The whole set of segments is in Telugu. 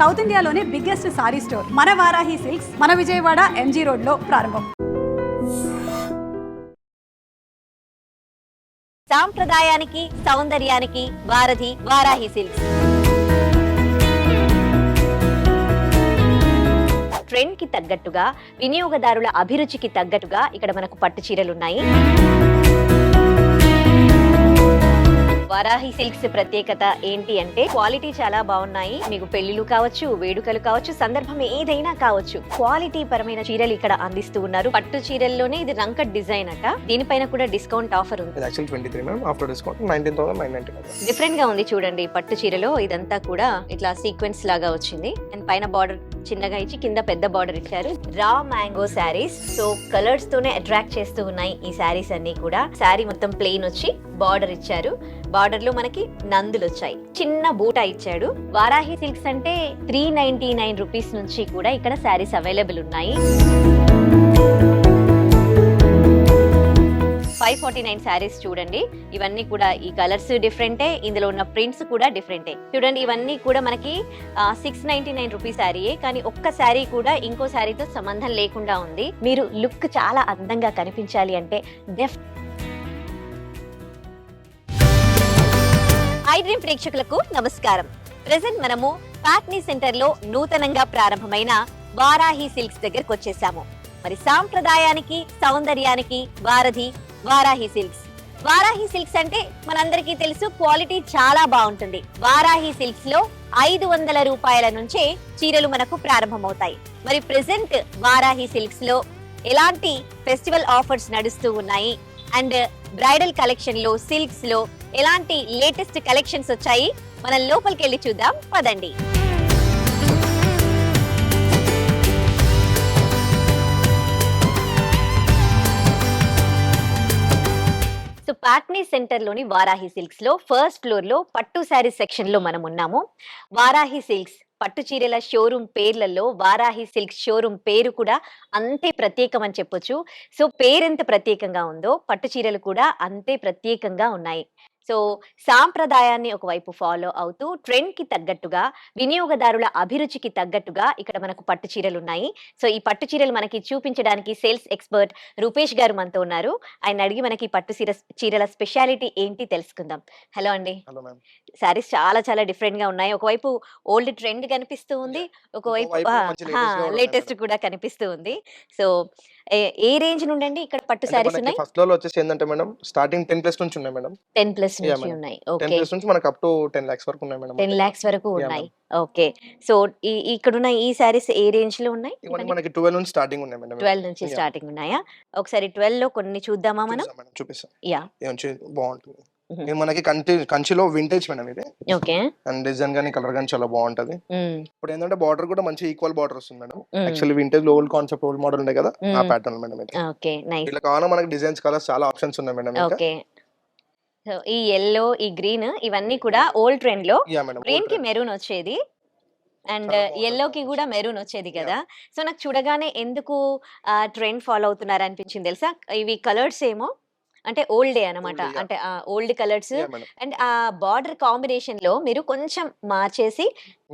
సౌత్ ఇండియాలోనే బిగ్గెస్ట్ సారీ స్టోర్ మన వారాహి సిల్క్స్ మన విజయవాడ ఎంజీ రోడ్ లో ప్రారంభం. సాంప్రదాయానికి సౌందర్యానికి వారధి వారాహి సిల్క్స్. ట్రెండ్ కి తగ్గట్టుగా, వినియోగదారుల అభిరుచికి తగ్గట్టుగా ఇక్కడ మనకు పట్టు చీరలు ఉన్నాయి. వారాహి సిల్క్స్ ప్రత్యేకత ఏంటి అంటే క్వాలిటీ చాలా బాగున్నాయి. మీకు పెళ్లిళ్ళు కావచ్చు, వేడుకలు కావచ్చు, సందర్భం ఏదైనా కావచ్చు, క్వాలిటీ పరమైన చీరలు ఇక్కడ అందిస్తూ ఉన్నారు. పట్టు చీరల్లోనే ఇది రంకట్ డిజైన్ అట. దీనిపైన కూడా డిస్కౌంట్ ఆఫర్ ఉంది. డిఫరెంట్ గా ఉంది చూడండి. పట్టు చీరలో ఇదంతా కూడా ఇట్లా సీక్వెన్స్ లాగా వచ్చింది అండ్ పైన బార్డర్ చిన్నగా ఇచ్చి కింద పెద్ద బార్డర్ ఇచ్చారు. Raw mango saris, so colours తోనే అట్రాక్ట్ చేస్తూ ఉన్నాయి ఈ శారీస్ అన్ని కూడా. శారీ మొత్తం ప్లెయిన్ వచ్చి బార్డర్ ఇచ్చారు. బార్డర్ లో మనకి నందులు వచ్చాయి. చిన్న బూటా ఇచ్చాడు. వారాహి సిల్క్స్ అంటే 399 రూపీస్ నుంచి కూడా ఇక్కడ శారీస్ అవైలబుల్ ఉన్నాయి. 549 శారీస్ చూడండి. ఇవన్నీ కూడా ఈ కలర్స్ డిఫరెంటే, ఇందులో ఉన్న ప్రింట్స్ కూడా డిఫరెంటే. చూడండి ఇవన్నీ కూడా మనకి 699 రూపీస్ శారీయే, కానీ ఒక్క శారీ కూడా ఇంకో శారీతో సంబంధం లేకుండా ఉంది. మీరు లుక్ చాలా అందంగా కనిపించాలి అంటే ఐ డ్రీమ్ ప్రేక్షకులకు నమస్కారం. ప్రెజెంట్ మనము ప్యాట్నీ సెంటర్ లో నూతనంగా ప్రారంభమైన వారాహి సిల్క్స్ దగ్గరకు వచ్చేసాము. మరి సాంప్రదాయానికి సౌందర్యానికి వారధి వారాహి సిల్క్స్. వారాహి సిల్క్స్ అంటే మనందరికీ తెలుసు, క్వాలిటీ చాలా బాగుంటుంది. వారాహి సిల్క్స్ లో 500 రూపాయల నుంచే చీరలు మనకు ప్రారంభమవుతాయి. మరి ప్రెసెంట్ వారాహి సిల్క్స్ లో ఎలాంటి ఫెస్టివల్ ఆఫర్స్ నడుస్తూ ఉన్నాయి అండ్ బ్రైడల్ కలెక్షన్ లో, సిల్క్స్ లో ఎలాంటి లేటెస్ట్ కలెక్షన్స్ వచ్చాయి, మనం లోపలికి వెళ్ళి చూద్దాం పదండి. సో ప్యాట్నీ సెంటర్ లోని వారాహి సిల్క్స్ లో ఫస్ట్ ఫ్లోర్ లో పట్టు శారీ సెక్షన్ లో మనం ఉన్నాము. వారాహి సిల్క్స్ పట్టు చీరల షోరూమ్ పేర్లలో వారాహి సిల్క్స్ షోరూమ్ పేరు కూడా అంతే ప్రత్యేకం అని చెప్పొచ్చు. సో పేరెంత ప్రత్యేకంగా ఉందో పట్టు చీరలు కూడా అంతే ప్రత్యేకంగా ఉన్నాయి. సో సాంప్రదాయాన్ని ఒకవైపు ఫాలో అవుతూ ట్రెండ్ కి తగ్గట్టుగా, వినియోగదారుల అభిరుచికి తగ్గట్టుగా ఇక్కడ మనకు పట్టు చీరలు ఉన్నాయి. సో ఈ పట్టు చీరలు మనకి చూపించడానికి సేల్స్ ఎక్స్పర్ట్ రూపేష్ గారు మనతో ఉన్నారు. ఆయన అడిగి మనకి పట్టు చీరల స్పెషాలిటీ ఏంటి తెలుసుకుందాం. హలో అండి. శారీస్ చాలా చాలా డిఫరెంట్ గా ఉన్నాయి. ఒకవైపు ఓల్డ్ ట్రెండ్ కనిపిస్తూ ఉంది, ఒకవైపు లేటెస్ట్ కూడా కనిపిస్తూ ఉంది. సో ఏ రేంజ్ నుండి అండి ఇక్కడ పట్టు శారీస్ ఉన్నాయి? ఫస్ట్ ఫ్లోర్ లో వచ్చేసి ఏంటంటే మేడం స్టార్టింగ్ 10+ నుంచి ఉన్నాయి మేడం. 10+ నుంచి ఉన్నాయి. ఓకే, 10+ నుంచి మనకు అప్ టు 10 lakhs వరకు ఉన్నాయి మేడం. 10 lakhs వరకు ఉన్నాయి. ఓకే, సో ఇక్కడ ఉన్న ఈ శారీస్ ఏ రేంజ్ లో ఉన్నాయి? ఇవన్నీ మనకి 12 నుంచి స్టార్టింగ్ ఉన్నాయి మేడం. 12 నుంచి స్టార్టింగ్ ఉన్నాయా? ఒకసారి 12 లో కొన్ని చూద్దామా మనం? చూపిస్తాం. యా, బాగుంటుంది. ఇది మనకి కంచిలో వింటేజ్ మేడం ఇది. ఓకే, అండ్ డిజైన్ గానీ కలర్ గానీ చాలా బాగుంటది. ఇప్పుడు ఏంటంటే బార్డర్ కూడా మంచి ఈక్వల్ బార్డర్ వస్తుంది మేడం. యాక్చువల్లీ వింటేజ్ లో ఓల్డ్ కాన్సెప్ట్, ఓల్డ్ మోడల్ ఉండే కదా, ఆ ప్యాటర్న్ మేడం ఇది. Okay, nice. ఇలా కావాలా మనకి డిజైన్స్, కలర్స్ చాలా ఆప్షన్స్ ఉన్నాయి మేడం. ఓకే, సో ఈ ఎల్లో, ఈ గ్రీన్ ఇవన్నీ కూడా ఓల్డ్ ట్రెండ్ లో. గ్రీన్ కి మెరూన్ వచ్చేది అండ్ ఎల్లో కి కూడా మెరూన్ వచ్చేది కదా. సో నాకు చూడగానే ఎందుకు ట్రెండ్ ఫాలో అవుతున్నారు అనిపించింది తెలుసా? ఇవి కలర్స్ ఏమో అంటే ఓల్డే అనమాట, అంటే ఓల్డ్ కలర్స్ అండ్ ఆ బార్డర్ కాంబినేషన్ లో మీరు కొంచెం మార్చేసి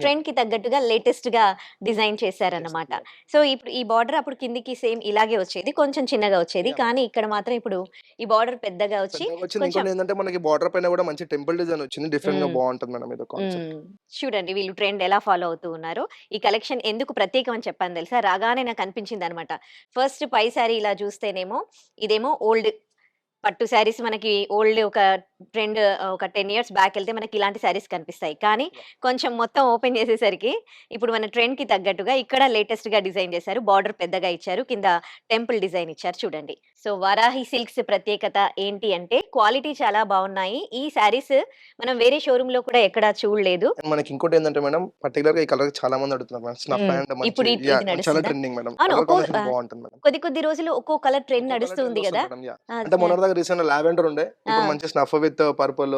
ట్రెండ్ కి తగ్గట్టుగా లేటెస్ట్ గా డిజైన్ చేశారన్నమాట. సో ఇప్పుడు ఈ బార్డర్ అప్పుడు కిందికి సేమ్ ఇలాగే వచ్చేది, కొంచెం చిన్నగా వచ్చేది, కానీ ఇక్కడ మాత్రం ఇప్పుడు ఈ బార్డర్ పెద్దగా వచ్చి ఏంటంటే మనకి బార్డర్ పైన కూడా మంచి టెంపుల్ డిజైన్ వచ్చింది. డిఫరెంట్ గా బాగుంటుంది మేడం ఇది కాన్సెప్ట్. చూడండి వీళ్ళు ట్రెండ్ ఎలా ఫాలో అవుతూ ఉన్నారు. ఈ కలెక్షన్ ఎందుకు ప్రత్యేకం అని చెప్పాను తెలుసా? రాగానే నాకు అనిపించింది అనమాట. ఫస్ట్ పై శారీ ఇలా చూస్తేనేమో ఇదేమో ఓల్డ్ పట్టు శారీస్, మనకి ఓల్డ్ ఒక ట్రెండ్ ఒక 10 years బ్యాక్ వెళ్తే మనకి ఇలాంటి శారీస్ కనిపిస్తాయి. కానీ కొంచెం మొత్తం ఓపెన్ చేసేసరికి ఇప్పుడు మన ట్రెండ్ కి తగ్గట్టుగా ఇక్కడ లేటెస్ట్ గా డిజైన్ చేశారు. బార్డర్ పెద్దగా ఇచ్చారు, కింద టెంపుల్ డిజైన్ ఇచ్చారు చూడండి. సో వారాహి సిల్క్స్ ప్రత్యేకత ఏంటి అంటే క్వాలిటీ చాలా బాగున్నాయి. ఈ శారీస్ మనం వేరే షోరూమ్ లో కూడా ఎక్కడ చూడలేదు. మనకి ఇంకోటి ఏంటంటే మేడం, పర్టికులర్ గా ఈ కలర్ చాలా మంది అడుగుతున్నారు. స్నఫ్ అండ్ ఇప్పుడు చాలా ట్రెండింగ్ మేడం. బాగుంటుంది మేడం. కొద్ది రోజులు ఒక్కో కలర్ ట్రెండ్ నడుస్తుంది కదా. అంటే మొన్న రీసెంట్ లావెండర్ ఉండే, ఇప్పుడు మంచి snuff with purple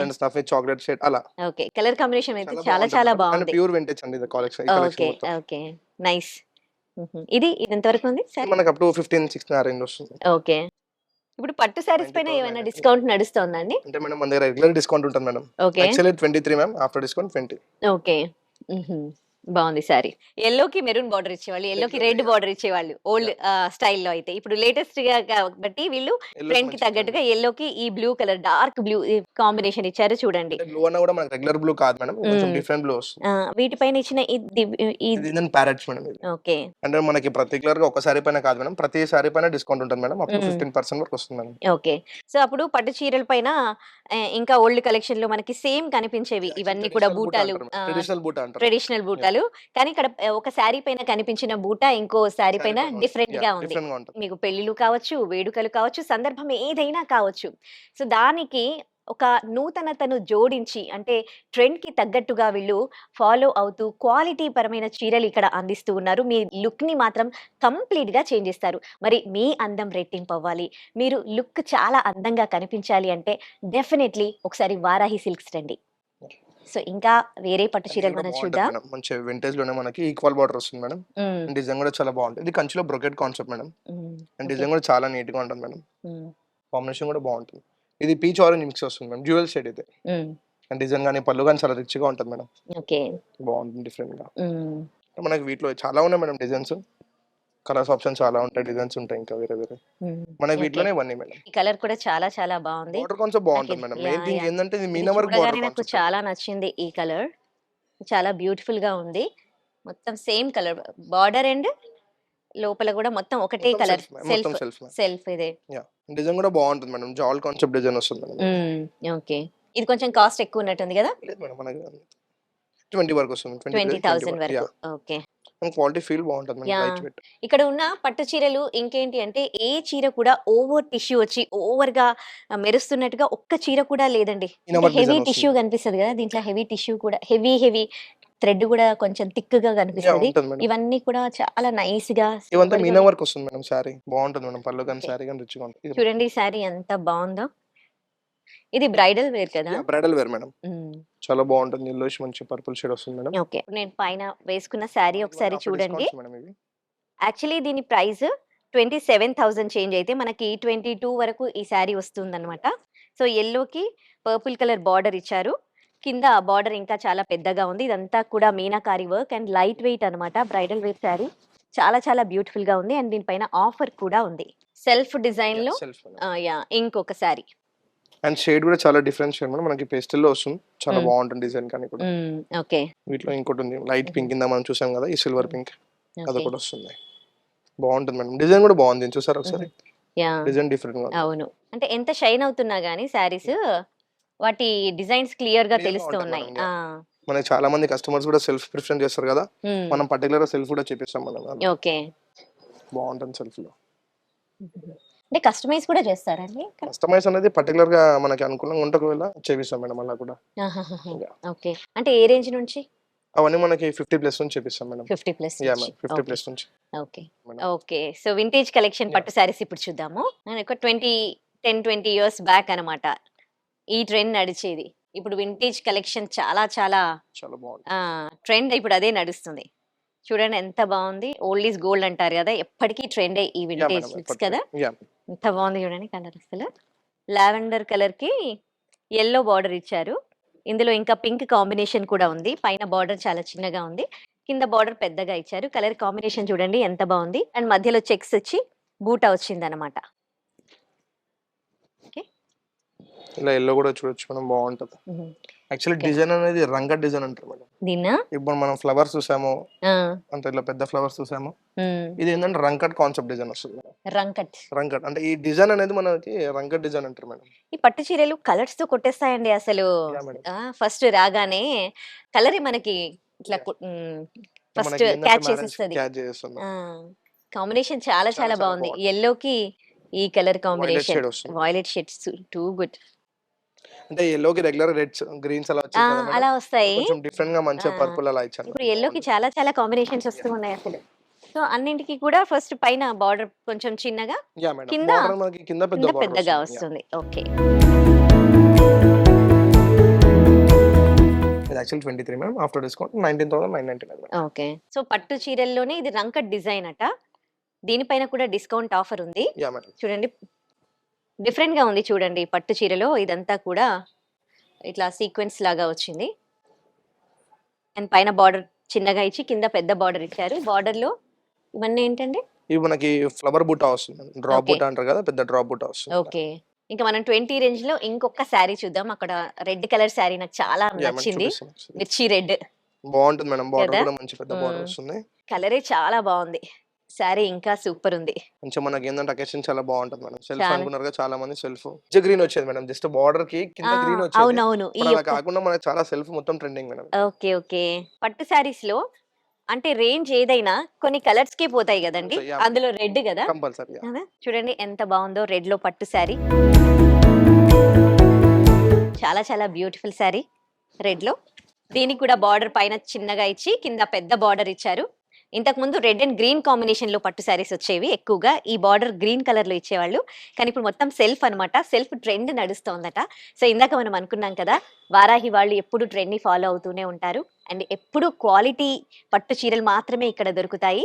and snuff with chocolate shade అలా. ఓకే, కలర్ కాంబినేషన్ అయితే చాలా చాలా బాగుంది. ప్యూర్ వింటేజ్ అండి ఇది కలెక్షన్. Okay okay, nice. ఇది ఎంత వరకు ఉంది సార్? మనకి అప్ టు 15-16 రేంజ్ వస్తుంది. ఓకే, ఇప్పుడు పట్టు సారీస్ పైన ఏమైనా డిస్కౌంట్ నడుస్తోందండి? అంటే మేడం మన దగ్గర రెగ్యులర్ డిస్కౌంట్ ఉంటుంది madam. Okay, actually 23 ma'am, after discount 20. Okay, బాగుంది సారీ. యెల్లోకి మెరూన్ బార్డర్ ఇచ్చేవాళ్ళు, యెల్లోకి రెడ్ బార్డర్ ఇచ్చేవాళ్ళు ఓల్డ్ స్టైల్లో అయితే. ఇప్పుడు లేటెస్ట్ గా కాబట్టి వీళ్ళు ట్రెండ్ కి తగ్గట్టుగా యెల్లోకి ఈ blue colour dark blue combination ఇచ్చారు చూడండి. బ్లూ అన్న కూడా మనకి రెగ్యులర్ బ్లూ కాదు మేడం, కొంచెం డిఫరెంట్ బ్లూ వస్తుంది. వీటిపైన ఇచ్చిన ఇది ఏంటంటే ప్యారెట్స్ మేడం. ఇది ఓకే. అంటే మనకి పర్టికులర్ గా ఒక సారీ పైన కాదు మేడం, ప్రతి సారీ పైన డిస్కౌంట్ ఉంటుంది మేడం, అప్ టు 15% వరకు వస్తుంది మేడం. ఓకే. సో అప్పుడు పట్టు చీరల పైన ఇంకా ఓల్డ్ కలెక్షన్ లో మనకి సేమ్ కనిపించేవి ఇవన్నీ కూడా బూటాలు, ట్రెడిషనల్ బూటా అంటారు. ట్రెడిషనల్ బూటాలు. కానీ ఇక్కడ ఒక శారీ పైన కనిపించిన బూటా ఇంకో శారీ పైన డిఫరెంట్ గా ఉంది. డిఫరెంట్ గా ఉంటుంది. మీకు పెళ్లిళ్ళు కావచ్చు, వేడుకలు కావచ్చు, సందర్భం ఏదైనా కావచ్చు. సో దానికి ఒక నూతనతను జోడించి అంటే ట్రెండ్ కి తగ్గట్టుగా వీళ్ళు ఫాలో అవుతూ క్వాలిటీ పరమైన చీరలు ఇక్కడ అందిస్తూ ఉన్నారు. మీ లుక్ ని మాత్రం కంప్లీట్ గా చేంజ్ చేస్తారు. మరి మీ అందం రెట్టింపు అవ్వాలి, మీరు లుక్ చాలా అందంగా కనిపించాలి అంటే డెఫినెట్లీ ఒకసారి వారాహి సిల్క్స్ రండి. సో ఇంకా వేరే పట్టు చీరలు మనం చూద్దాం. మేడం మంచి వింటేజ్ లోనే మనకి ఈక్వల్ బార్డర్ వస్తుంది మేడం. డిజైన్ కూడా చాలా బాగుంటుంది. ఇది కంచిలో brocade concept madam. And design కూడా చాలా నీట్ గా ఉంటుంది మేడం. కాంబినేషన్ కూడా బాగుంటుంది. ఇది పీచ్ ఆరెంజ్ మిక్స్ వస్తుంది మేడం, డ్యూయల్ షేడ్ ఇది. అండ్ డిజైన్ కానీ పళ్ళు కానీ చాలా రిచ్ గా ఉంటుంది మేడం. ఓకే. బాగుంటుంది డిఫరెంట్ గా. మనకి వీటిలో చాలా ఉన్నాయి మేడం డిజైన్స్, కలర్స్ ఆప్షన్ చాలా ఉంటాయి, డిజైన్స్ ఉంటాయి ఇంకా వేరే వేరే. మనకి వీటిలోనే ఇవన్నీ మేడం. ఈ కలర్ కూడా చాలా చాలా బాగుంది. బార్డర్ కాన్సెప్ట్ బాగుంటుంది మేడం. మెయిన్ థింగ్ ఏంటంటే ఇది మీనా వర్క్ చూడగానే బార్డర్ నాకు కాన్సెప్ట్. చాలా నచ్చింది ఈ కలర్. చాలా బ్యూటిఫుల్ గా ఉంది. మొత్తం సేమ్ కలర్ బార్డర్ అండ్ లోపల కూడా మొత్తం ఒకటే మొత్తం కలర్ self, మొత్తం సెల్ఫ్ self. సెల్ఫ్ ఇదే. డిజైన్ కూడా బాగుంటుంది మేడం, జాల్ కాన్సెప్ట్ డిజైన్ వస్తుంది మేడం. ఓకే. ఇది కొంచెం కాస్ట్ ఎక్కువ ఉన్నట్టుంది కదా, లేదు మేడం, మనకి 20 వరకు వస్తుంది. 20,000 వరకు. ఓకే. క్వాలిటీ ఫీల్ బాగుంటుంది మేడం, Yeah. Light weight. ఇక్కడ ఉన్న పట్టు చీరలు ఇంకేంటి అంటే ఏ చీర కూడా ఓవర్ టిష్యూ వచ్చి ఓవర్ గా మెరుస్తున్నట్టుగా ఒక్క చీర కూడా లేదండి. Inner work heavy design tissue కనిపిస్తుంది కదా దీంట్లో, హెవీ టిష్యూ కూడా హెవీ థ్రెడ్ కూడా కొంచెం థిక్ గా కనిపిస్తుంది. ఉంటుంది మేడం. ఇవన్నీ కూడా చాలా నైస్ గా ఇవంతా super గా మీనా వర్క్ వస్తుంది మేడం. సారీ బాగుంటుంది మేడం, పళ్ళు కానీ Okay. సారీ కానీ రిచ్ గా ఉంటుంది. చూడండి ఈ శారీ ఎంత బాగుందో. ఇది బ్రైడల్ వేర్ కదా. బ్రైడల్ వేర్ మేడం, చాలా బాగుంటుంది. ఎల్లోష్ మంచి పర్పుల్ షేడ్ వస్తుంది మేడం. ఓకే. నేను పైన వేసుకున్న శారీ ఒకసారి After చూడండి. discounts మేడం ఇవి. యాక్చువల్లీ దీని ప్రైస్ 27,000 చేంజ్ అయితే మనకి 22 వరకు ఈ శారీ వస్తుందన్నమాట. సో ఎల్లోకి పర్పుల్ కలర్ బార్డర్ ఇచ్చారు. కింద బార్డర్ ఇంకా చాలా పెద్దగా ఉంది. ఇదంతా కూడా meenakari work and light weight అన్నమాట. బ్రైడల్ వేర్ శారీ చాలా చాలా బ్యూటిఫుల్ గా ఉంది. అండ్ దీనిపైన ఆఫర్ కూడా ఉంది. సెల్ఫ్ డిజైన్ లో Self మేడం. ఇంకొక శారీ. అండ్ షేడ్ కూడా చాలా డిఫరెంట్ షేడ్ మేడం, మనకి పేస్టల్ లో వస్తుంది. చాలా బాగుంటుంది డిజైన్ కానీ కూడా. ఓకే. వీటిలో ఇంకోటి ఉంది లైట్ పింక్, కింద మనం చూసాం కదా ఈ సిల్వర్ పింక్, అది కూడా వస్తుంది. బాగుంటుంది మేడం, డిజైన్ కూడా బాగుంది. చూసారు ఒకసారి, డిజైన్ డిఫరెంట్ గా ఉంది. అవును. అంటే ఎంత షైన్ అవుతున్నా గానీ శారీస్ వాటి డిజైన్స్ క్లియర్ గా Clear గా తెలుస్తూ ఉంటుంది ఉన్నాయి. మేడం, మనకి చాలా మంది కస్టమర్స్ కూడా సెల్ఫ్ ప్రిఫరెన్స్ చేస్తారు కదా, మనం పర్టికులర్ గా సెల్ఫ్ కూడా చేపిస్తాం మనం. ఓకే. బాగుంటుంది సెల్ఫ్ లో. అంటే కస్టమైజ్ కూడా చేస్తారండి? కస్టమైజ్ అనేది పర్టికులర్ గా మనకి అనుకూలంగా ఉంటే ఒకవేళ చేపిస్తాం మేడం అలా కూడా. ఓకే. అంటే ఏ రేంజ్ నుంచి? అవన్నీ మనకి 50+ నుంచి చేపిస్తాం మేడం. 50+ యా మేడం, 50+ నుంచి. Okay. Madam. Okay. So vintage collection పట్టు శారీస్ ఇప్పుడు చూద్దాము. ఒక 10-20 ఇయర్స్ బ్యాక్ అన్నమాట ఈ ట్రెండ్ నడిచేది. ఇప్పుడు వింటేజ్ కలెక్షన్ చాలా చాలా చాలా బాగుంది. ట్రెండ్ ఇప్పుడు అదే నడుస్తుంది. చూడండి ఎంత బాగుంది. ఓల్డ్ ఈజ్ గోల్డ్ అంటారు కదా, ఎప్పటికీ ట్రెండే ఈ యా వింటేజ్ మేడం, లుక్స్ కదా. యా ఎంత బాగుంది చూడండి కలర్. అసలు లావెండర్ కలర్ కి ఎల్లో బార్డర్ ఇచ్చారు. ఇందులో ఇంకా పింక్ కాంబినేషన్ కూడా ఉంది. పైన బార్డర్ చాలా చిన్నగా ఉంది, కింద బార్డర్ పెద్దగా ఇచ్చారు. కలర్ కాంబినేషన్ చూడండి ఎంత బాగుంది. అండ్ మధ్యలో చెక్స్ వచ్చి బూటా వచ్చింది అనమాట. ఇలా ఎల్లో కూడా చూడొచ్చు మేడం, బాగుంటది. యాక్చువల్లీ డిజైన్ అనేది రంగట్ డిజైన్ అంటారు మేడం. దీన్నా ఇప్పుడు మనం ఫ్లవర్స్ చూసాము, అంటే ఇట్లా పెద్ద ఫ్లవర్స్ చూసాము, ఇది ఏంటంటే రంకట్ కాన్సెప్ట్ డిజైన్ వస్తుంది మేడం. రంకట్ రంకట్ అంటే ఈ డిజైన్ అనేది మనకి రంకట్ డిజైన్ అంటారు మేడం. ఈ పట్టు చీరలు కలర్స్ తో కొట్టేస్తాయండి అసలు. Yeah madam. ఫస్ట్ రాగానే కలర్ మనకి ఇట్లా ఫస్ట్ మనకి ఏంటంటే క్యాచ్ marriage చేసేస్తుంది. catch చేస్తుంది. కాంబినేషన్ చాలా చాలా చాలా చాలా బాగుంది. బాగుంది. ఎల్లోకి ఈ కలర్ Violet కాంబినేషన్ shade వస్తుంది. Violet shades too good. అంటే ఎల్లోకి రెగ్యులర్ రెడ్స్ గ్రీన్స్ అలా వచ్చాయి కదా మేడం. అలా వస్తాయి. కొంచెం డిఫరెంట్ గా మంచిగా ఆ. పర్పుల్ అలా ఇచ్చాను. ఇప్పుడు ఎల్లోకి చాలా చాలా కాంబినేషన్స్ వస్తూ ఉన్నాయి అసలు. సో అన్నింటికి కూడా ఫస్ట్ పైన బార్డర్ కొంచెం చిన్నగా, యా మేడం, కింద బార్డర్ మనకి కింద పెద్ద కింద బార్డర్ పెద్దగా వస్తుంది. వస్తుంది. ఓకే. ఇది actual 23 madam, after discount 19,999 madam. Okay. So పట్టు చీరల్లోనే ఇది రంకట్ డిజైన్ అట. దీనిపైన కూడా డిస్కౌంట్ ఆఫర్ ఉంది. Yeah madam. చూడండి డిఫరెంట్ గా ఉంది. చూడండి పట్టు చీరలో ఇదంతా కూడా ఇట్లా సీక్వెన్స్ లాగా వచ్చింది. అండ్ పైన బార్డర్ చిన్నగా ఇచ్చి కింద పెద్ద బార్డర్ ఇచ్చారు. బార్డర్ లో ఇవన్నీ ఏంటండి? ఇవి మనకి ఫ్లవర్ బుట్ట వస్తుంది, డ్రాప్ Okay. బుట్ట అంటారు కదా, పెద్ద డ్రాప్ బుట్ట వస్తుంది. ఓకే. ఇంకా మనం 20 రేంజ్ లో ఇంకొక శారీ చూద్దాం. అక్కడ రెడ్ కలర్ శారీ నాకు చాలా యా మేడం, నచ్చింది. చూపిస్తాను ఒకసారి. మిర్చి రెడ్ బాగుంటుంది మేడం, బార్డర్ కదా? కూడా మంచి పెద్ద బార్డర్ మ్మ్. వస్తుంది. కలరే చాలా బాగుంది. శారీ ఇంకా సూపర్ ఉంది. కొంచెం మనకి ఏంటంటే అకేషన్ చాలా బాగుంటుంది మేడం. సెల్ఫ్ చాలా. అనుకున్నారు కదా చాలా మంది, సెల్ఫ్ గ్రీన్ వచ్చేది మేడం, జస్ట్ బార్డర్ కి కింద ఆ, గ్రీన్ వచ్చేది. అవునవును. ఈ ఇప్పుడు అలా యొక్క కాకుండా మనకి చాలా సెల్ఫ్ మొత్తం ట్రెండింగ్ మేడం. Okay okay. పట్టు శారీస్ లో అంటే రేంజ్ ఏదైనా కొన్ని కలర్స్ కి పోతాయి కదండి. Yeah. అందులో రెడ్ కదా. కంపల్సరీ. కదా? చూడండి ఎంత బాగుందో రెడ్ లో పట్టు శారీ. చాలా చాలా బ్యూటిఫుల్ శారీ రెడ్ లో. దీనికి కూడా బార్డర్ పైన చిన్నగా ఇచ్చి కింద పెద్ద బార్డర్ ఇచ్చారు. ఇంతకు ముందు రెడ్ అండ్ గ్రీన్ కాంబినేషన్ లో పట్టు శారీస్ వచ్చేవి ఎక్కువగా. ఈ బార్డర్ గ్రీన్ కలర్ లో ఇచ్చేవాళ్ళు. కానీ ఇప్పుడు మొత్తం సెల్ఫ్ అన్నమాట. Self trend నడుస్తోందట. సో ఇందాక మనం అనుకున్నాం కదా, వారాహి వాళ్ళు ఎప్పుడు ట్రెండ్ ని ఫాలో అవుతూనే ఉంటారు. అండ్ ఎప్పుడు క్వాలిటీ పట్టు చీరలు మాత్రమే ఇక్కడ దొరుకుతాయి.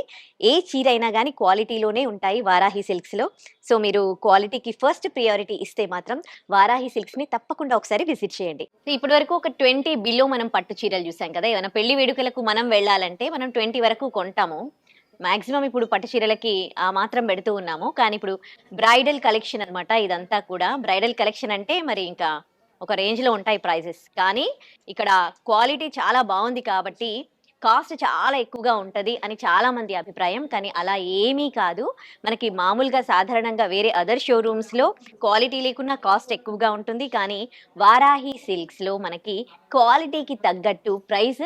ఏ చీర అయినా కానీ క్వాలిటీలోనే ఉంటాయి వారాహి సిల్క్స్ లో. సో మీరు క్వాలిటీకి ఫస్ట్ ప్రియారిటీ ఇస్తే మాత్రం వారాహి సిల్క్స్ ని తప్పకుండా ఒకసారి విజిట్ చేయండి. ఇప్పటి వరకు ఒక 20 బిలో మనం పట్టు చీరలు చూసాం కదా. ఏమైనా పెళ్లి వేడుకలకు మనం వెళ్ళాలంటే మనం 20 వరకు కొంటాము. మాక్సిమం ఇప్పుడు పట్టు చీరలకి ఆ మాత్రం పెడుతూ ఉన్నాము. కానీ ఇప్పుడు బ్రైడల్ కలెక్షన్ అన్నమాట ఇదంతా కూడా. బ్రైడల్ కలెక్షన్ అంటే మరి ఇంకా ఒక రేంజ్ లో ఉంటాయి ప్రైజెస్. కానీ ఇక్కడ క్వాలిటీ చాలా బాగుంది కాబట్టి కాస్ట్ చాలా ఎక్కువగా ఉంటది అని చాలా మంది అభిప్రాయం. కానీ అలా ఏమీ కాదు. మనకి మామూలుగా సాధారణంగా వేరే అదర్ షోరూమ్స్ లో క్వాలిటీ లేకున్నా కాస్ట్ ఎక్కువగా ఉంటుంది. కానీ వారాహి సిల్క్స్ లో మనకి క్వాలిటీకి తగ్గట్టు ప్రైస్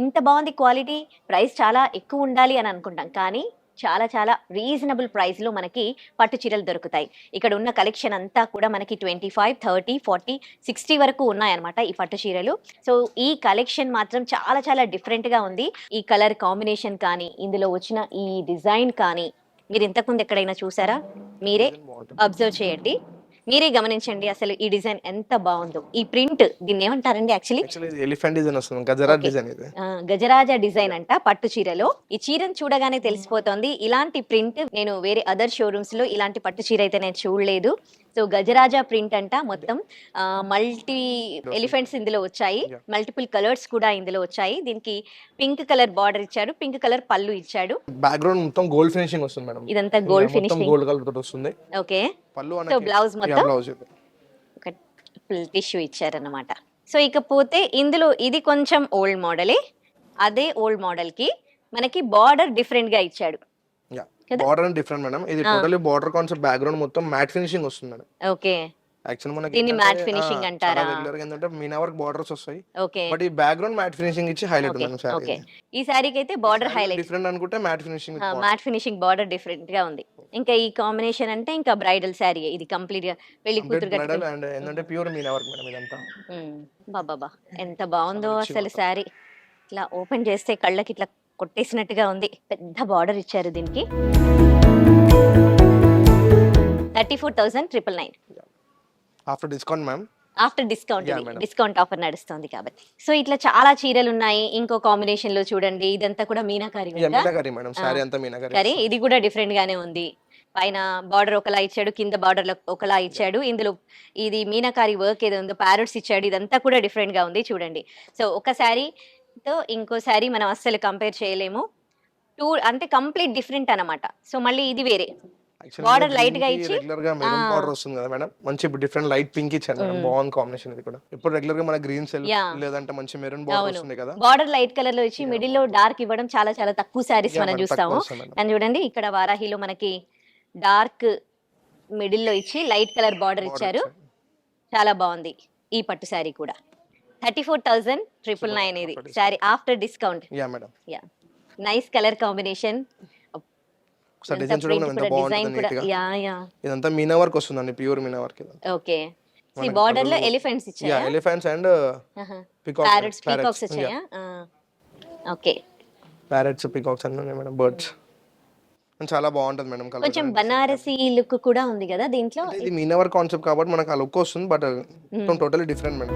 ఇంత బాగుంది. క్వాలిటీ ప్రైస్ చాలా ఎక్కువ ఉండాలి అని అనుకుంటాం. కానీ చాలా చాలా రీజనబుల్ ప్రైస్ లో మనకి పట్టు చీరలు దొరుకుతాయి. ఇక్కడ ఉన్న కలెక్షన్ అంతా కూడా మనకి 25, 30, 40, 60 వరకు ఉన్నాయన్నమాట ఈ పట్టు చీరలు. సో ఈ కలెక్షన్ మాత్రం చాలా చాలా డిఫరెంట్ గా ఉంది. ఈ కలర్ కాంబినేషన్ కానీ ఇందులో వచ్చిన ఈ డిజైన్ కానీ మీరు ఇంతకుముందు ఎక్కడైనా చూసారా? మీరే బాగుంటుంది. అబ్జర్వ్ చేయండి, మీరే గమనించండి అసలు ఈ డిజైన్ ఎంత బాగుందో. ఈ ప్రింట్ దీన్ని ఏమంటారండి యాక్చువల్లీ? యాక్చువల్లీ ఇది ఎలిఫెంట్ డిజైన్ వస్తుంది, గజరా Okay. డిజైన్ ఇది. గజరాజ డిజైన్ అంట పట్టు చీరలో. ఈ చీరను చూడగానే తెలిసిపోతోంది. ఇలాంటి ప్రింట్ నేను వేరే అదర్ షోరూమ్స్ లో ఇలాంటి పట్టు చీర అయితే నేను చూడలేదు. సో గజరాజ ప్రింట్ అంట. మొత్తం మల్టీ ఎలిఫెంట్స్ ఇందులో వచ్చాయి. Yeah. మల్టిపుల్ కలర్స్ కూడా ఇందులో వచ్చాయి. దీనికి పింక్ కలర్ బార్డర్ ఇచ్చాడు, పింక్ కలర్ పళ్ళు ఇచ్చాడు. బ్యాక్గ్రౌండ్ మొత్తం గోల్డ్ ఫినిషింగ్ వస్తుంది మేడం. ఇదంతా గోల్డ్ మొత్తం ఫినిషింగ్. గోల్డ్ కలర్ తోటి వస్తుంది. ఓకే. పళ్ళు సో బ్లౌజ్ మొత్తం బ్లౌజ్ ఇది. ఒక టిష్యూ ఇచ్చారన్నమాట. సో ఇకపోతే ఇందులో ఇది కొంచెం ఓల్డ్ మోడలే. అదే ఓల్డ్ మోడల్ కి మనకి బార్డర్ డిఫరెంట్ గా ఇచ్చాడు. యా, కదా? Border different madam. ఇది టోటల్లీ బార్డర్ కాన్సెప్ట్, బ్యాక్గ్రౌండ్ మొత్తం మ్యాట్ ఫినిషింగ్ వస్తుంది మేడం. ఓకే. యాక్చువల్ మనకి దీన్ని matte finishing అంటారా? రెగ్యులర్ గా ఏంటంటే మీనా వర్క్ బార్డర్స్ వస్తాయి, ఓకే. బట్ ఈ బ్యాక్గ్రౌండ్ మ్యాట్ ఫినిషింగ్ ఇచ్చి హైలైట్ ఓకే ఉంది సారీ. ఓకే. ఈ శారీకి అయితే బార్డర్ హైలైట్. డిఫరెంట్ అనుకుంటే matte finishing. Matte finishing border different గా ఉంది. ఇంకా ఈ కాంబినేషన్ అంటే ఇంకా బ్రైడల్ శారీ ఇది కంప్లీట్ గా పెళ్లి కూతురు బ్రైడల్ అండ్ ఏంటంటే ప్యూర్ మీనా వర్క్ మేడం ఇదంతా. బాబా ఎంత బాగుందో చాలా అసలు రిచ్గా శారీ. ఇట్లా ఓపెన్ చేస్తే కళ్ళకి ఇట్లా కొట్టేసినట్టుగా ఉంది. పెద్ద బార్డర్ ఇచ్చారు దీనికి. 34,999 after discount ma'am. After discount. Yeah, madam. Discount offer నడుస్తుంది కాబట్టి. సో ఇట్లా చాలా చీరలు ఉన్నాయి. ఇంకో కాంబినేషన్ లో చూడండి, ఇదంతా కూడా మీనాకారి మీనాకరి మేడం, సారీ అంతా మీనాకరి. కరీ. ఇది కూడా డిఫరెంట్ గానే ఉంది. పైన బార్డర్ ఒకలా ఇచ్చాడు, కింద బార్డర్ ఒకలా ఇచ్చాడు. ఇందులో ఇది మీనాకారి వర్క్ ఏదో ఉందో ప్యారెట్స్ ఇచ్చాడు. ఇదంతా కూడా డిఫరెంట్ గా ఉంది చూడండి. సో ఒక శారీతో ఇంకో శారీ మనం అస్సలు కంపేర్ చేయలేము. అంటే కంప్లీట్ డిఫరెంట్ అన్నమాట. సో మళ్ళీ ఇది వేరే border light గా ఇచ్చి, రెగ్యులర్ గా మెరూన్ బార్డర్ వస్తుంది కదా మేడం, మంచి డిఫరెంట్ లైట్ పింక్ ఇచ్చారు మేడం. బాగుంది కాంబినేషన్ ఇది కూడా. ఇప్పుడు రెగ్యులర్ గా మన గ్రీన్ సెల్ Yeah. లేదంటే మంచి మెరూన్ బార్డర్ వస్తుంది కదా. బార్డర్ లైట్ కలర్ లో ఇచ్చి మిడిల్ లో డార్క్ ఇవ్వడం చాలా చాలా తక్కువ శారీస్ Yeah, మనం madam, చూస్తాము. తక్కువ వస్తుంది madam. అండ్ చూడండి ఇక్కడ వారాహిలో మనకి డార్క్ మిడిల్ లో ఇచ్చి లైట్ కలర్ బార్డర్ ఇచ్చారు. చాలా బాగుంది ఈ పట్టు శారీ కూడా. 34,999 ఇది sari after discount. Ya madam. Ya, nice colour combination. ఒకసారి డిజైన్ చూడండి ఎంత బాగుంటుంది నీట్ గా. Ya ya. ఇదంతా మీనా వర్క్ వస్తుందండి, ప్యూర్ మీనా వర్క్ ఇది. ఓకే. ఈ బార్డర్ లో ఎలిఫెంట్స్ యా, ఇచ్చాయా? ఎలిఫెంట్స్ అండ్ ప్యారెట్స్, పీకాక్స్ వచ్చాయా? ఓకే. ప్యారెట్స్, పీకాక్స్ అన్నీ ఉన్నాయి మేడం, బర్డ్స్. చాలా బాగుంటుంది మేడం కలర్. కొంచెం బనారసి లుక్ కూడా ఉంది కదా దీంట్లో. ఇది మీనా వర్క్ కాన్సెప్ట్ కాబట్టి మనకు ఆ లుక్ వస్తుంది, but totally different madam.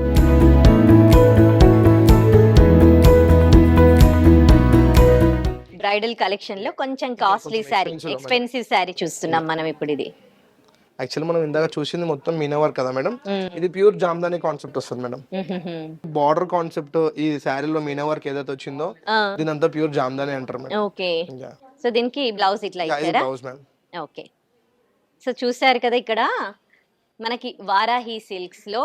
Bridal collection లో కొంచెం కాస్ట్లీ శారీ, ఎక్స్పెన్సివ్ శారీ చూస్తున్నాం మనం ఇప్పుడు. ఇది యాక్చువల్లీ మనం ఇందాక చూసింది మొత్తం మీనా వర్క్ కదా మేడం, ఇది ప్యూర్ జామ్దాని కాన్సెప్ట్ వస్తుంది మేడం. బార్డర్ కాన్సెప్ట్ ఈ శారీలో మీనా వర్క్ ఏదైతే వచ్చిందో దీని అంతా ప్యూర్ జామ్దాని అంటారు మేడం. ఓకే, సో దీనికి బ్లౌజ్ ఇట్లా ఇచ్చారా? Blouse madam. ఓకే, సో చూసారు కదా ఇక్కడ మనకి వారాహి సిల్క్స్ లో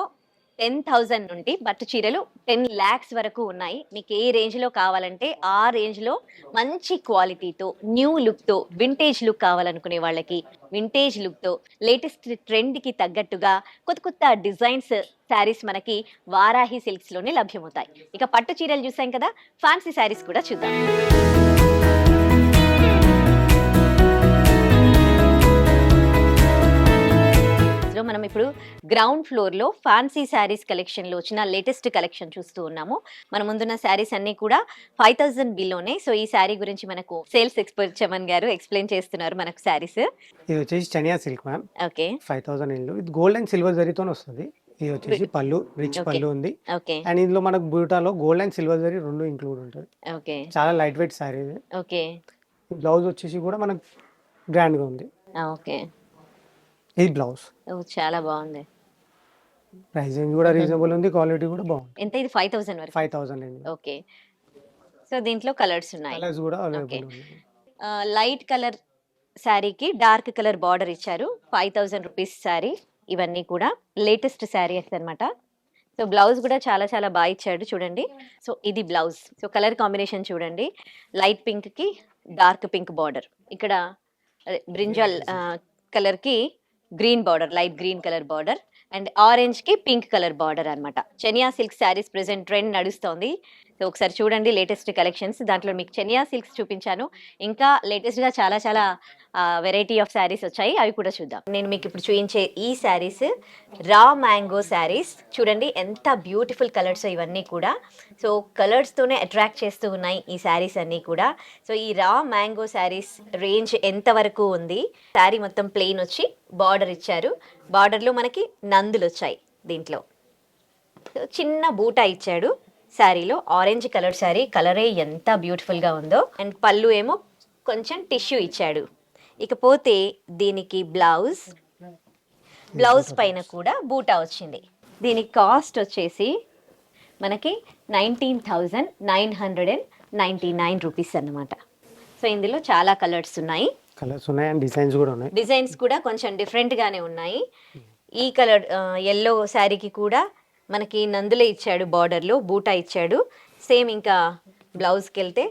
10,000 నుండి పట్టు చీరలు 10 lakhs వరకు ఉన్నాయి. మీకు ఏ రేంజ్ లో కావాలంటే ఆ రేంజ్ లో మంచి క్వాలిటీతో న్యూ లుక్ తో వింటేజ్ లుక్ కావాలనుకునే వాళ్ళకి వింటేజ్ లుక్ తో లేటెస్ట్ ట్రెండ్ కి తగ్గట్టుగా కొత్త కొత్త డిజైన్స్ శారీస్ మనకి వారాహి సిల్క్స్ లోనే లభ్యమవుతాయి. ఇక పట్టు చీరలు చూసాం కదా, ఫ్యాన్సీ శారీస్ కూడా చూద్దాం. మనం ఇప్పుడు గ్రౌండ్ ఫ్లోర్ లో ఫ్యాన్సీ శారీస్ కలెక్షన్ లో వచ్చిన లేటెస్ట్ కలెక్షన్ చూస్తూ ఉన్నాము. మన ముందున్న శారీస్ అన్ని కూడా 5,000 బిలోనే. సో ఈ శారీ గురించి మనకు సేల్స్ ఎక్స్పర్ట్ చమన్ గారు ఎక్స్ప్లెయిన్ చేస్తున్నారు మనకు శారీస్. ఇది వచ్చేసి చనియా సిల్క్ మ్యామ్. ఓకే, 5,000 ఇల్లు. ఇది గోల్డ్ అండ్ సిల్వర్ జరీతో వస్తుంది. ఇది వచ్చేసి పళ్ళు, రిచ్ పళ్ళు ఉంది. ఓకే, అండ్ ఇందులో మనకు బూటాలో గోల్డ్ అండ్ సిల్వర్ జరీ రెండు ఇంక్లూడ్ ఉంటుంది. ఓకే, చాలా లైట్ వెయిట్ శారీ ఇది. ఓకే, బ్లౌజ్ వచ్చేసి కూడా మనకు గ్రాండ్ గా ఉంది. ఓకే, ఇది బ్లౌజ్. చాలా బాగుంది. ప్రైసింగ్ కూడా రీజనబుల్ ఉంది, క్వాలిటీ కూడా బాగుంది. ఎంత ఇది? 5,000 వరకు. 5,000 అండి. ఓకే, సో దీంట్లో కలర్స్ ఉన్నాయి. కలర్స్ కూడా అవైలబుల్ ఉంది. లైట్ కలర్ శారీకి డార్క్ కలర్ బార్డర్ ఇచ్చారు. 5,000 రూపీస్ శారీ. ఇవన్నీ కూడా లేటెస్ట్ శారీస్ అన్నమాట. సో బ్లౌజ్ కూడా చాలా చాలా బాగా ఇచ్చాడు చూడండి. సో ఇది బ్లౌజ్. సో కలర్ కాంబినేషన్ చూడండి, లైట్ పింక్ కి డార్క్ పింక్ బార్డర్, ఇక్కడ బ్రింజాల్ కలర్ కి green border, light green colour border, and orange కి పింక్ కలర్ బార్డర్ అన్నమాట. చెనియా సిల్క్ శారీస్ ప్రెసెంట్ ట్రెండ్ నడుస్తోంది. సో ఒకసారి చూడండి లేటెస్ట్ కలెక్షన్స్. దాంట్లో మీకు చెనియా సిల్క్స్ చూపించాను, ఇంకా లేటెస్ట్ గా చాలా చాలా వెరైటీ ఆఫ్ శారీస్ వచ్చాయి, అవి కూడా చూద్దాం. నేను మీకు ఇప్పుడు చూపించే ఈ శారీస్ రా మ్యాంగో శారీస్. చూడండి ఎంత బ్యూటిఫుల్ కలర్స్ ఇవన్నీ కూడా. సో కలర్స్ తోనే అట్రాక్ట్ చేస్తూ ఉన్నాయి ఈ శారీస్ అన్నీ కూడా. సో ఈ రా మ్యాంగో శారీస్ రేంజ్ ఎంత వరకు ఉంది? శారీ మొత్తం ప్లెయిన్ వచ్చి బార్డర్ ఇచ్చారు. బార్డర్ లో మనకి నందులు వచ్చాయి. దీంట్లో చిన్న బూటా ఇచ్చాడు. శారీలో ఆరెంజ్ కలర్ శారీ, కలరే ఎంత బ్యూటిఫుల్ గా ఉందో. అండ్ పళ్ళు ఏమో కొంచెం టిష్యూ ఇచ్చాడు. ఇకపోతే దీనికి బ్లౌజ్ పైన కూడా బూటా వచ్చింది. దీని కాస్ట్ వచ్చేసి మనకి 19,999 రూపీస్ అన్నమాట. సో ఇందులో చాలా కలర్స్ ఉన్నాయి, అండ్ డిజైన్స్ కూడా ఉన్నాయి. డిజైన్స్ కూడా కొంచెం డిఫరెంట్ గానే ఉన్నాయి. ఈ కలర్ ఎల్లో శారీకి కూడా మనకి నందులే ఇచ్చాడు, బార్డర్లో బూటా ఇచ్చాడు. సేమ్ ఇంకా బ్లౌజ్కి వెళ్తే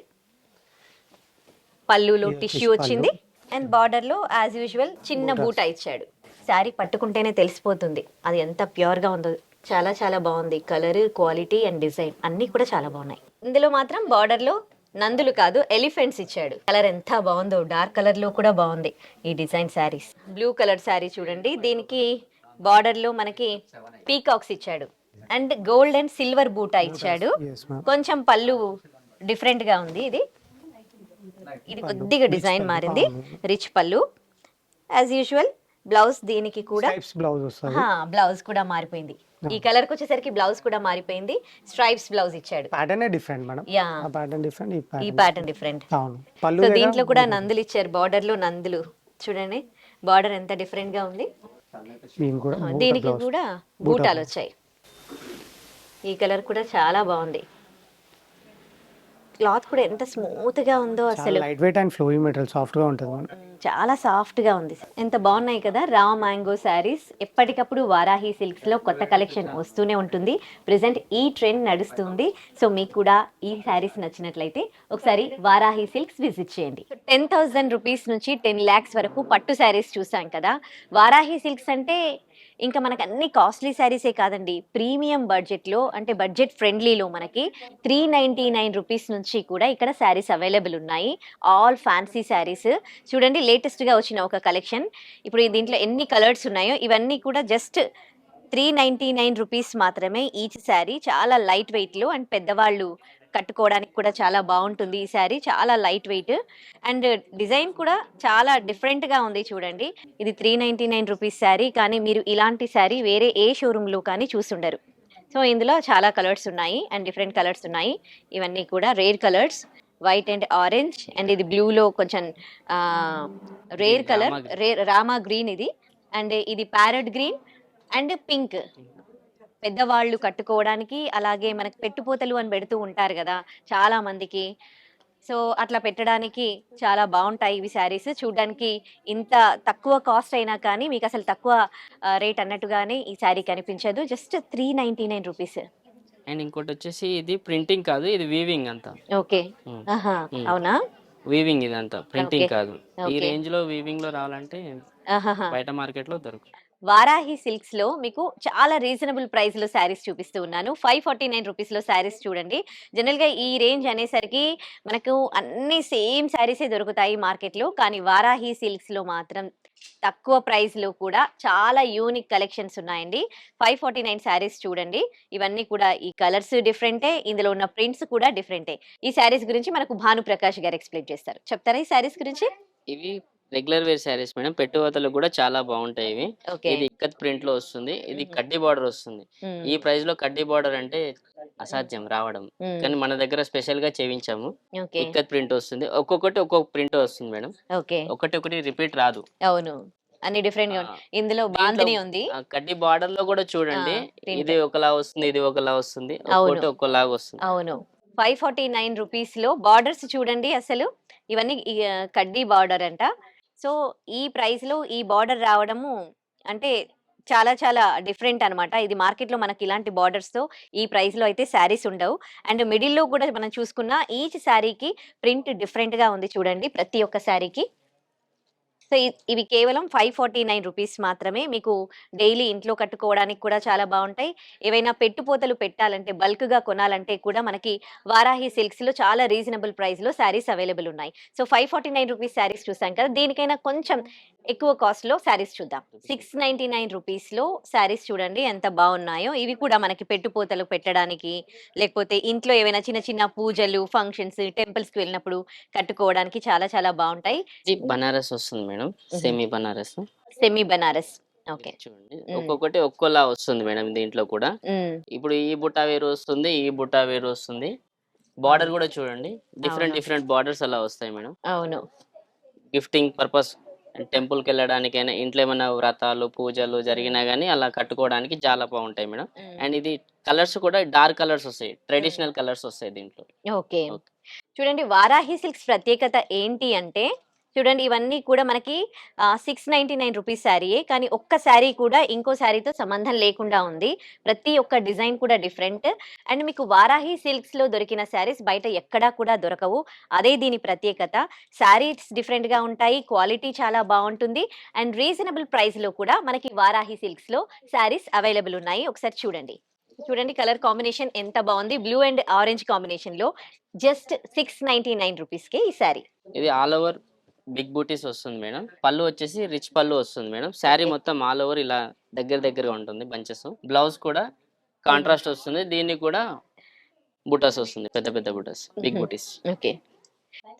పళ్ళులో టిష్యూ వచ్చింది, అండ్ బార్డర్లో యాజ్ యూజువల్ చిన్న బూటా ఇచ్చాడు. శారీ పట్టుకుంటేనే తెలిసిపోతుంది అది ఎంత ప్యూర్గా ఉందో. చాలా చాలా బాగుంది. కలర్, క్వాలిటీ అండ్ డిజైన్ అన్నీ కూడా చాలా బాగున్నాయి. ఇందులో మాత్రం బార్డర్లో నందులు కాదు ఎలిఫెంట్స్ ఇచ్చాడు. కలర్ ఎంత బాగుందో, డార్క్ కలర్లో కూడా బాగుంది ఈ design saris. Blue colour sari చూడండి, దీనికి బార్డర్లో మనకి పీకాక్స్ ఇచ్చాడు అండ్ గోల్డ్ అండ్ సిల్వర్ బూటా ఇచ్చాడు. కొంచెం పళ్ళు డిఫరెంట్ గా ఉంది. ఇది కొద్దిగా డిజైన్ మారింది, రిచ్ పళ్ళు యాజ్ యూజువల్. బ్లౌజ్ దీనికి కూడా బ్లౌజ్ కూడా మారిపోయింది. ఈ కలర్ కి వచ్చేసరికి బ్లౌజ్ కూడా మారిపోయింది. స్ట్రైప్స్ బ్లౌజ్ ఇచ్చాడు. Pattern different madam. యా, ఈ ప్యాటర్న్ డిఫరెంట్. సో దీంట్లో కూడా నందులు ఇచ్చారు. బార్డర్ లో నందులు చూడండి, బార్డర్ ఎంత డిఫరెంట్ గా ఉంది. దీనికి కూడా బూటాలు వచ్చాయి. ఈ కలర్ కూడా చాలా బాగుంది. క్లాత్ కూడా ఎంత స్మూత్ గా ఉందో, అసలు light weight and flowing material, soft గా ఉంటుంది. చాలా సాఫ్ట్ గా ఉంది. ఎంత బాగున్నాయి కదా రా మ్యాంగో శారీస్. ఎప్పటికప్పుడు వారాహి సిల్క్స్ లో కొత్త కలెక్షన్ వస్తూనే ఉంటుంది. ప్రెసెంట్ ఈ ట్రెండ్ నడుస్తుంది. సో మీకు కూడా ఈ శారీస్ నచ్చినట్లయితే ఒకసారి వారాహి సిల్క్స్ విజిట్ చేయండి. 10,000 రూపీస్ నుంచి 10 lakhs వరకు పట్టు శారీస్ చూసాం కదా. వారాహి సిల్క్స్ అంటే ఇంకా మనకు అన్ని కాస్ట్లీ శారీసే కాదండి, ప్రీమియం బడ్జెట్లో అంటే బడ్జెట్ ఫ్రెండ్లీలో మనకి 399 రూపీస్ నుంచి కూడా ఇక్కడ శారీస్ అవైలబుల్ ఉన్నాయి. ఆల్ ఫ్యాన్సీ శారీస్ చూడండి, లేటెస్ట్గా వచ్చిన ఒక కలెక్షన్. ఇప్పుడు దీంట్లో ఎన్ని కలర్స్ ఉన్నాయో ఇవన్నీ కూడా జస్ట్ 399 రూపీస్ మాత్రమే ఈచ్ శారీ. చాలా లైట్ వెయిట్లో అండ్ పెద్దవాళ్ళు కట్టుకోవడానికి కూడా చాలా బాగుంటుంది ఈ శారీ. చాలా లైట్ వెయిట్ అండ్ డిజైన్ కూడా చాలా డిఫరెంట్గా ఉంది చూడండి. ఇది 399 రూపీస్ శారీ, కానీ మీరు ఇలాంటి శారీ వేరే ఏ షోరూంలో కానీ చూసుండరు. సో ఇందులో చాలా కలర్స్ ఉన్నాయి అండ్ డిఫరెంట్ కలర్స్ ఉన్నాయి. ఇవన్నీ కూడా rare colours, white and orange, and ఇది బ్లూలో కొంచెం రేర్ కలర్, రామా గ్రీన్ ఇది, అండ్ ఇది ప్యారెట్ గ్రీన్ అండ్ పింక్. పెద్దవాళ్ళు కట్టుకోవడానికి, అలాగే మనకు పెట్టుపోతలు అని పెడుతూ ఉంటారు కదా చాలా మందికి. సో అట్లా పెట్టడానికి చాలా బాగుంటాయి ఇవి శారీస్. చూడడానికి ఇంత తక్కువ కాస్ట్ అయినా కానీ మీకు అసలు తక్కువ రేట్ అన్నట్టుగానే ఈ శారీ కనిపించదు. Just 399 rupees. అండ్ ఇంకోటి వచ్చేసి ఇది ప్రింటింగ్ కాదు, ఇది వీవింగ్ అంతా. ఓకే. ఉమ్. ఆహా, ఉమ్. అవునా? వీవింగ్ ఇదంతా, ప్రింటింగ్ Okay. కాదు. ఈ Okay. రేంజ్ లో వీవింగ్ లో రావాలంటే ఆహాహా. బయట మార్కెట్ లో దొరుకుతుంది. వారాహి సిల్క్స్ లో మీకు చాలా రీజనబుల్ ప్రైస్ లో శారీస్ చూపిస్తూ ఉన్నాను. 549 రూపీస్ లో శారీస్ చూడండి. జనరల్ గా ఈ రేంజ్ అనేసరికి మనకు అన్ని సేమ్ శారీసే దొరుకుతాయి మార్కెట్ లో, కానీ వారాహి సిల్క్స్ లో మాత్రం తక్కువ ప్రైస్ లో కూడా చాలా యూనిక్ కలెక్షన్స్ ఉన్నాయండి. 549 శారీస్ చూడండి. ఇవన్నీ కూడా ఈ కలర్స్ డిఫరెంటే, ఇందులో ఉన్న ప్రింట్స్ కూడా డిఫరెంటే. ఈ శారీస్ గురించి మనకు భాను ప్రకాష్ గారు ఎక్స్ప్లెయిన్ చేస్తారు. చెప్తారా ఈ శారీస్ గురించి? ఇవి రెగ్యులర్ వేర్ శారీస్ మేడం, పెట్టుబడులు కూడా చాలా బాగుంటాయి ఇవి. ఓకే. ఇది ఇక్కత్ ప్రింట్ లో వస్తుంది, ఇది కడ్డీ బార్డర్ వస్తుంది. ఈ ప్రైస్ లో కడ్డీ బార్డర్ అంటే అసాధ్యం రావడం, కానీ మన దగ్గర స్పెషల్ గా చేయించాము. ఓకే. ఇక్కత్ ప్రింట్ వస్తుంది, ఒక్కొక్కటి ఒక్కొక్క ప్రింట్ వస్తుంది మేడం. ఓకే. ఒకటి రిపీట్ రాదు. అవును, అన్ని డిఫరెంట్ గా ఆ, ఉంటాయి. ఇందులో దీంట్లో బాందిని ఉంది. ఆ కడ్డీ బార్డర్ లో కూడా చూడండి, print. ఇది ఒకలా వస్తుంది, ఇది ఒకలా వస్తుంది, అవును. ఒక్కొక్కటి ఒక్కోలాగా వస్తుంది. అవును. 549 రూపీస్ లో బార్డర్స్ చూడండి. అసలు ఇవన్నీ కడ్డీ బార్డర్ అంట. సో ఈ ప్రైస్ లో ఈ బార్డర్ రావడము అంటే చాలా చాలా డిఫరెంట్ అన్నమాట. ఇది మార్కెట్ లో మనకి ఇలాంటి బార్డర్స్ తో ఈ ప్రైస్ లో అయితే శారీస్ ఉండవు. అండ్ మిడిల్ లో కూడా మనం చూసుకున్న ఈచ్ శారీకి ప్రింట్ డిఫరెంట్ గా ఉంది చూడండి, ప్రతి ఒక్క శారీకి. సో ఇవి కేవలం 549 రూపీస్ మాత్రమే. మీకు డైలీ ఇంట్లో కట్టుకోవడానికి కూడా చాలా బాగుంటాయి. ఏవైనా పెట్టుపోతలు పెట్టాలంటే, బల్క్ గా కొనాలంటే కూడా మనకి వారాహి సిల్క్స్ లో చాలా రీజనబుల్ ప్రైస్ లో శారీస్ అవైలబుల్ ఉన్నాయి. సో 549 రూపీస్ శారీస్ చూసాం కదా, దీనికైనా కొంచెం ఎక్కువ కాస్ట్ లో శారీస్ చూద్దాం. 699 రూపీస్ లో శారీస్ చూడండి ఎంత బాగున్నాయో. ఇవి కూడా మనకి పెట్టుపోతలు పెట్టడానికి, లేకపోతే ఇంట్లో ఏవైనా చిన్న చిన్న పూజలు, ఫంక్షన్స్, టెంపుల్స్ కి వెళ్ళినప్పుడు కట్టుకోవడానికి చాలా చాలా బాగుంటాయి. ఇది బనారస్ వస్తుంది madam, semi Banaras. Semi Banaras. Okay. చూడండి ఒక్కొక్కటి ఒక్కోలా వస్తుంది మేడం దీంట్లో కూడా. ఇప్పుడు ఈ బుట్టా వేరు వస్తుంది, ఈ బుట్టా వేరు వస్తుంది. బార్డర్ కూడా చూడండి, డిఫరెంట్ అవును. డిఫరెంట్ బార్డర్స్ అలా వస్తాయి మేడం. అవును. గిఫ్టింగ్ పర్పస్, టెంపుల్ కి వెళ్ళడానికైనా, ఇంట్లో ఏమైనా వ్రతాలు పూజలు జరిగినా గానీ అలా కట్టుకోవడానికి చాలా బాగుంటాయి మేడం. అండ్ ఇది కలర్స్ కూడా డార్క్ కలర్స్ వస్తాయి, ట్రెడిషనల్ కలర్స్ వస్తాయి దీంట్లో. ఓకే. ఓకే. చూడండి వారాహి సిల్క్స్ ప్రత్యేకత ఏంటి అంటే, చూడండి ఇవన్నీ కూడా మనకి 699 రూపీస్ శారీయే, కానీ ఒక్క శారీ కూడా ఇంకో శారీతో సంబంధం లేకుండా ఉంది. ప్రతి ఒక్క డిజైన్ కూడా డిఫరెంట్. అండ్ మీకు వారాహి సిల్క్స్ లో దొరికిన శారీస్ బయట ఎక్కడా కూడా దొరకవు. అదే దీని ప్రత్యేకత. శారీస్ డిఫరెంట్ గా ఉంటాయి, క్వాలిటీ చాలా బాగుంటుంది, అండ్ రీజనబుల్ ప్రైస్ లో కూడా మనకి వారాహి సిల్క్స్ లో శారీస్ అవైలబుల్ ఉన్నాయి. ఒకసారి చూడండి. చూడండి కలర్ కాంబినేషన్ ఎంత బాగుంది, బ్లూ అండ్ ఆరెంజ్ కాంబినేషన్ లో. జస్ట్ 699 రూపీస్ కే ఈ శారీ. ఇది ఆల్ ఓవర్ బిగ్ బూటీస్ వస్తుంది మేడం. పళ్ళు వచ్చేసి రిచ్ పళ్ళు వస్తుంది మేడం. శారీ మొత్తం ఆల్ ఓవర్ ఇలా దగ్గరగా ఉంటుంది బంచెస్. బ్లౌజ్ కూడా కాంట్రాస్ట్ వస్తుంది, దీనికి కూడా బుటాస్ వస్తుంది, పెద్ద పెద్ద బుటాస్, బిగ్ బూటీస్. ఓకే.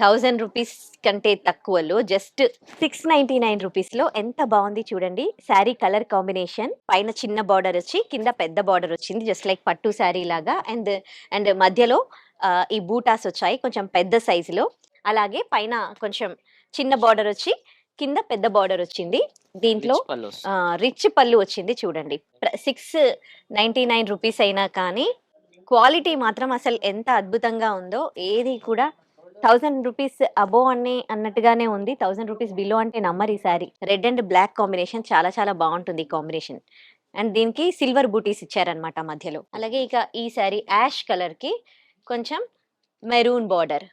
1000 రూపీస్ కంటే తక్కువలో జస్ట్ 699 రూపీస్ లో ఎంత బాగుంది చూడండి. శారీ కలర్ కాంబినేషన్, పైన చిన్న బార్డర్ వచ్చి కింద పెద్ద బార్డర్ వచ్చింది, జస్ట్ లైక్ పట్టు శారీ లాగా. అండ్ మధ్యలో ఈ బూటాస్ వచ్చాయి కొంచెం పెద్ద సైజులో. అలాగే పైన కొంచెం చిన్న బార్డర్ వచ్చి కింద పెద్ద బార్డర్ వచ్చింది. దీంట్లో Rich పళ్ళు వస్తుంది. రిచ్ పళ్ళు వచ్చింది చూడండి. 699 రూపీస్ అయినా కానీ క్వాలిటీ మాత్రం అసలు ఎంత అద్భుతంగా ఉందో. ఏది కూడా 1000 రూపీస్ అబో అన్నట్టుగానే ఉంది. 1000 రూపీస్ బిలో అంటే నమ్మరు. ఈ sari red and black combination చాలా చాలా బాగుంటుంది కాంబినేషన్. అండ్ దీనికి సిల్వర్ బూటీస్ ఇచ్చారనమాట మధ్యలో. అలాగే ఇక ఈ సారీ యాష్ కలర్ కి కొంచెం మెరూన్ బార్డర్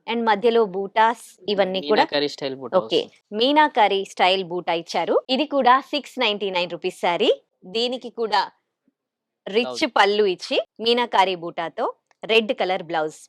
అండ్ మధ్యలో బూటాస్, ఇవన్నీ కూడా మీనాకరీ స్టైల్ బుటా ఓకే వస్తుంది. మీనాకారి స్టైల్ బూటా ఇచ్చారు. ఇది కూడా 699 రూపీస్ శారీ. దీనికి కూడా రిచ్ పళ్ళు ఇచ్చి మీనాకారి బూటాతో రెడ్ కలర్ బ్లౌజ్.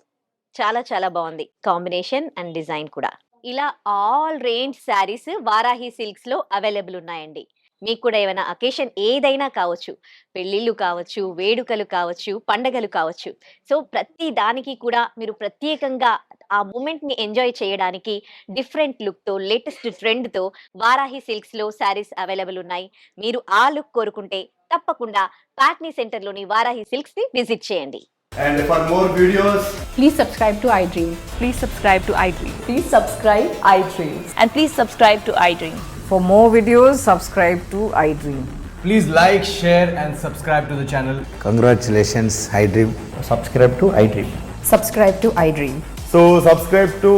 చాలా చాలా బాగుంది కాంబినేషన్ అండ్ డిజైన్ కూడా. ఇలా all range saris Varahi silks లో అవైలబుల్ ఉన్నాయండి. మీకు కూడా ఏమైనా అకేషన్ ఏదైనా కావచ్చు, పెళ్ళిళ్ళు కావచ్చు, వేడుకలు కావచ్చు, పండగలు కావచ్చు. సో ప్రతి దానికి కూడా మీరు ప్రత్యేకంగా ఆ మూమెంట్ ని ఎంజాయ్ చేయడానికి డిఫరెంట్ లుక్ తో, లేటెస్ట్ ట్రెండ్ తో వారాహి సిల్క్స్ లో శారీస్ అవైలబుల్ ఉన్నాయి. మీరు ఆ లుక్ కోరుకుంటే తప్పకుండా ప్యాట్నీ సెంటర్ లోని వారాహి సిల్క్స్ ని విజిట్ చేయండి. And for more videos, Please subscribe to iDream. Please subscribe to iDream. Please subscribe iDreams. And please subscribe to iDream. For more videos, subscribe to iDream. Please like, share, and subscribe to the channel. Congratulations, iDream. Subscribe to iDream. Subscribe to iDream. So subscribe to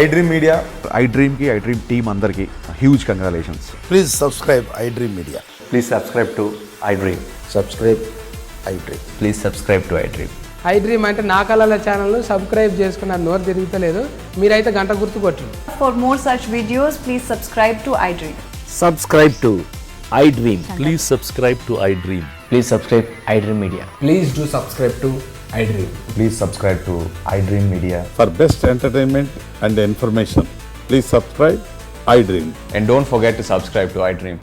iDream Media. iDream ki iDream team అందరికి huge congratulations. Please subscribe iDream Media. Please subscribe to iDream. Subscribe iDream. Please subscribe to iDream. iDream అంటే నా కళల ఛానల్ను సబ్స్క్రైబ్ చేసుకున్న నోరు తిరుగుతలేదు, మీరైతే గంట గుర్తు కొట్టండి. For more such videos, please subscribe to iDream. Subscribe to iDream. Please subscribe to iDream. Please subscribe iDream Media. Please do subscribe to iDream. Please subscribe to iDream media. For best entertainment and information, please subscribe iDream. And don't forget to subscribe to iDream.